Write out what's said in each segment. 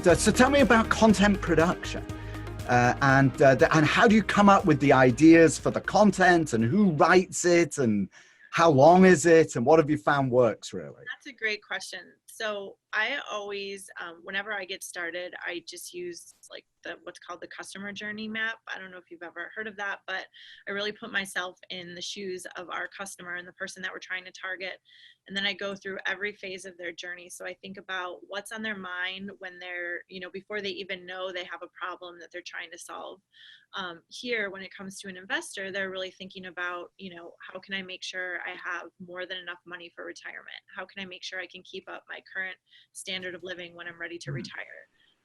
So tell me about content production. And how do you come up with the ideas for the content, and who writes it, and how long is it, and what have you found works really? That's a great question. So I always, whenever I get started, I just use like what's called the customer journey map. I don't know if you've ever heard of that, but I really put myself in the shoes of our customer and the person that we're trying to target. And then I go through every phase of their journey. So I think about what's on their mind when they're, before they even know they have a problem that they're trying to solve. Here, when it comes to an investor, they're really thinking about, how can I make sure I have more than enough money for retirement? How can I make sure I can keep up my current standard of living when I'm ready to retire?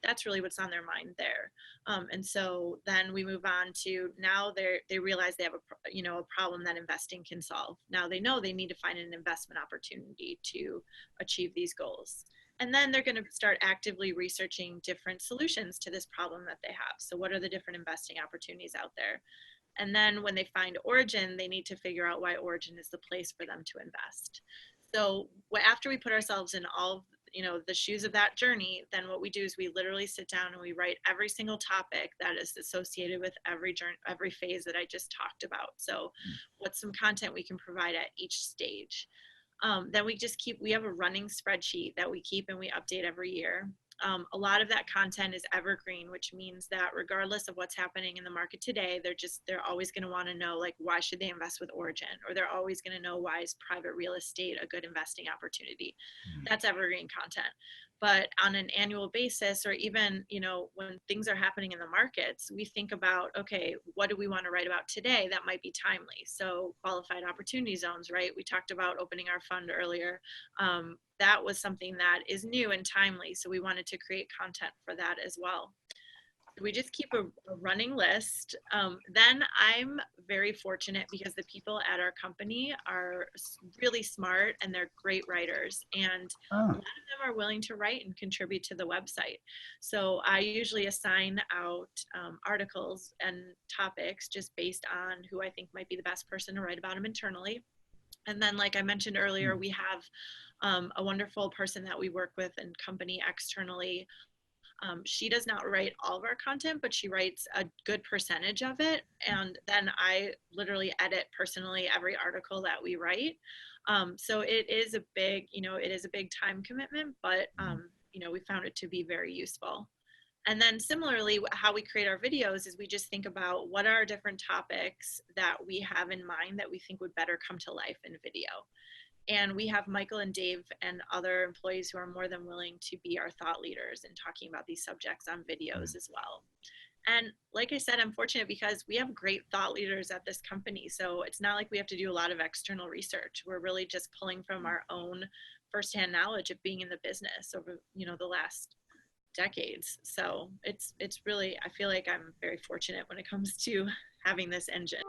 That's really what's on their mind there. And so then we move on to now they realize they have a problem that investing can solve. Now they know they need to find an investment opportunity to achieve these goals. And then they're going to start actively researching different solutions to this problem that they have. So what are the different investing opportunities out there? And then when they find Origin, they need to figure out why Origin is the place for them to invest. So after we put ourselves in all of the shoes of that journey, then what we do is we literally sit down and we write every single topic that is associated with every phase that I just talked about. So what's some content we can provide at each stage? Then we have a running spreadsheet that we keep and we update every year. A lot of that content is evergreen, which means that regardless of what's happening in the market today, they're always going to want to know, like, why should they invest with Origin? Or they're always going to know, why is private real estate a good investing opportunity? That's evergreen content. But on an annual basis, or even, when things are happening in the markets, we think about, okay, what do we want to write about today that might be timely? So qualified opportunity zones, right? We talked about opening our fund earlier. That was something that is new and timely. So we wanted to create content for that as well. We just keep a running list. Then I'm very fortunate because the people at our company are really smart and they're great writers. And a lot of them are willing to write and contribute to the website. So I usually assign out articles and topics just based on who I think might be the best person to write about them internally. And then, like I mentioned earlier, we have a wonderful person that we work with and company externally. She does not write all of our content, but she writes a good percentage of it. And then I literally edit personally every article that we write. So it is a big time commitment, but we found it to be very useful. And then similarly, how we create our videos is we just think about what are different topics that we have in mind that we think would better come to life in video. And we have Michael and Dave and other employees who are more than willing to be our thought leaders in talking about these subjects on videos as well. And like I said, I'm fortunate because we have great thought leaders at this company. So it's not like we have to do a lot of external research. We're really just pulling from our own firsthand knowledge of being in the business over, the last decades. So it's really, I feel like I'm very fortunate when it comes to having this engine.